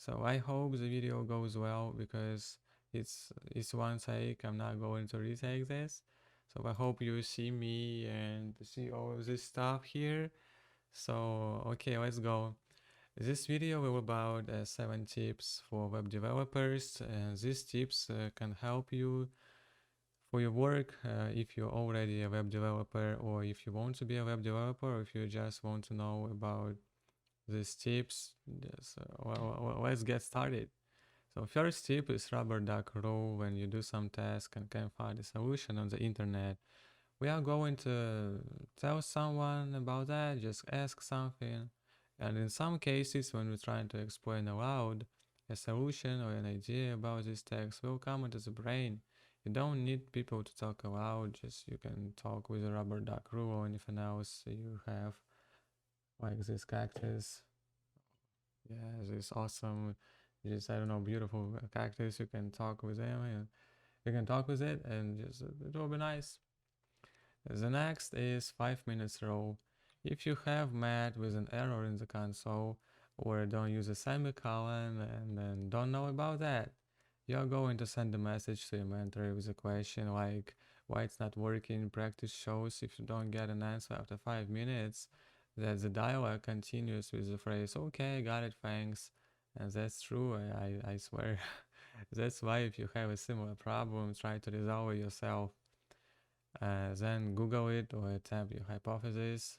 So I hope the video goes well because it's one take. I'm not going to retake this. So I hope you see me and see all of this stuff here. So okay, let's go. This video will about 7 tips for web developers, and these tips can help you for your work if you're already a web developer, or if you want to be a web developer, or if you just want to know about these tips. Yes, let's get started. So first tip is rubber duck rule. When you do some task and can't find a solution on the internet, we are going to tell someone about that, just ask something. And in some cases, when we're trying to explain aloud a solution or an idea about this text, will come into the brain. You don't need people to talk aloud, just you can talk with a rubber duck rule or anything else you have, like this cactus. Yeah, this awesome, just I don't know, beautiful cactus. You can talk with them and you can talk with it, and just it will be nice. The next is 5 minutes rule. If you have met with an error in the console or don't use a semicolon and then don't know about that, you're going to send a message to your mentor with a question like why it's not working. Practice shows if you don't get an answer after 5 minutes that the dialogue continues with the phrase okay, got it, thanks. And that's true, I swear. That's why if you have a similar problem, try to resolve it yourself. Then Google it or attempt your hypothesis.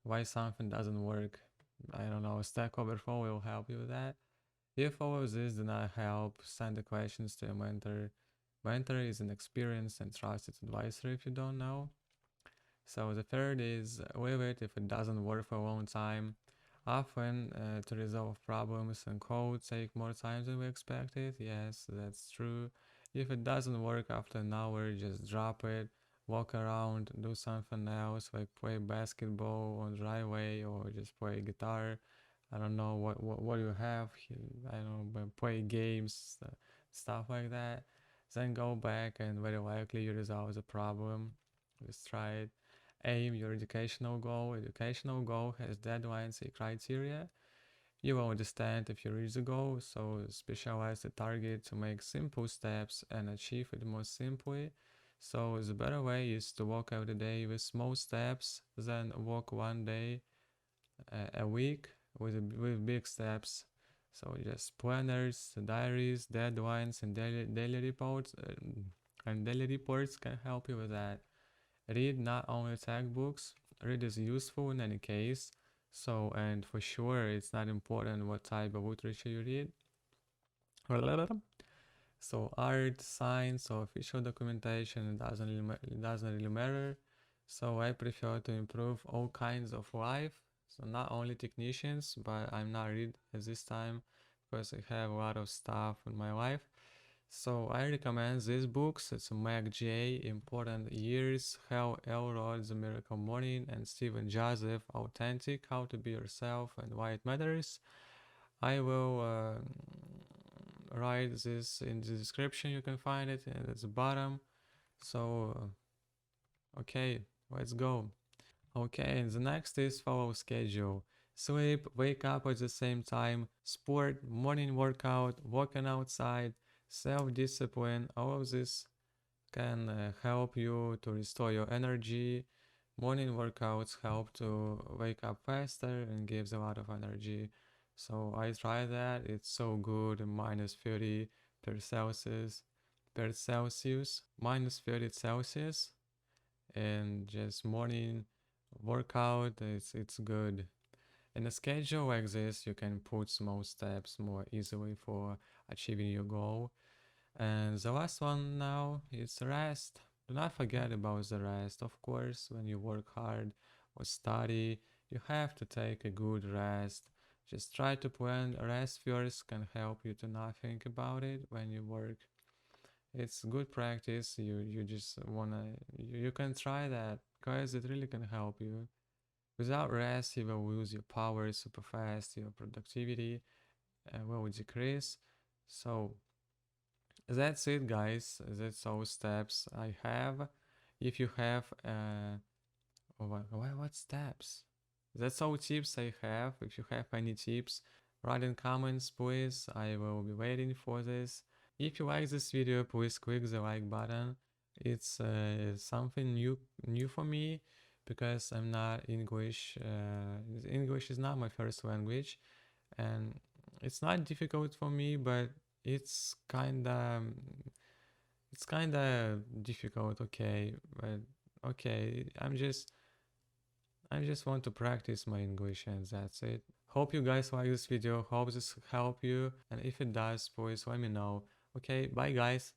Why something doesn't work. I don't know, Stack Overflow will help you with that. If all of this do not help, send the questions to a mentor. Mentor is an experienced and trusted advisor if you don't know. So the third is leave it if it doesn't work for a long time. Often to resolve problems and code take more time than we expected. Yes, that's true. If it doesn't work after an hour, just drop it, walk around, do something else like play basketball on driveway or just play guitar. I don't know what you have. I don't know, but play games, stuff like that. Then go back and very likely you resolve the problem. Just try it. Aim your educational goal. Educational goal has deadlines and criteria. You will understand if you reach the goal, so specialize the target to make simple steps and achieve it more simply. So the better way is to walk every day with small steps, then walk one day a week with big steps. So just planners, diaries, deadlines, and daily reports, and daily reports can help you with that. Read not only textbooks, read is useful in any case. So, and for sure, it's not important what type of literature you read. So, art, science, or official documentation, it doesn't really matter. So, I prefer to improve all kinds of life. So, not only technicians, but I'm not read at this time because I have a lot of stuff in my life. So I recommend these books. It's Mac J, Important Years, Hal Elrod, The Miracle Morning, and Stephen Joseph, Authentic, How to Be Yourself and Why It Matters. I will write this in the description. You can find it at the bottom. So, okay, let's go. Okay, and the next is follow schedule. Sleep, wake up at the same time, sport, morning workout, walking outside, self-discipline, all of this can help you to restore your energy. Morning workouts help to wake up faster and gives a lot of energy. So I try that. It's so good. Minus 30 per Celsius, minus 30 Celsius, and just morning workout. It's good. In a schedule like this, you can put small steps more easily for achieving your goal. And the last one now is rest. Do not forget about the rest. Of course, when you work hard or study, you have to take a good rest. Just try to plan rest first can help you to not think about it when you work. It's good practice. You just wanna you can try that because it really can help you. Without rest, you will lose your power super fast. Your productivity will decrease. So that's it, guys. That's all steps I have. If you have what steps? That's all tips I have. If you have any tips, Write in comments, please. I will be waiting for this. If you like this video, please click the like button. It's something new for me because I'm not English. English is not my first language, and it's not difficult for me, but it's kinda difficult. Okay, but okay, I just want to practice my English and that's it. Hope you guys like this video. Hope this help you, and if it does, please let me know. Okay, bye guys.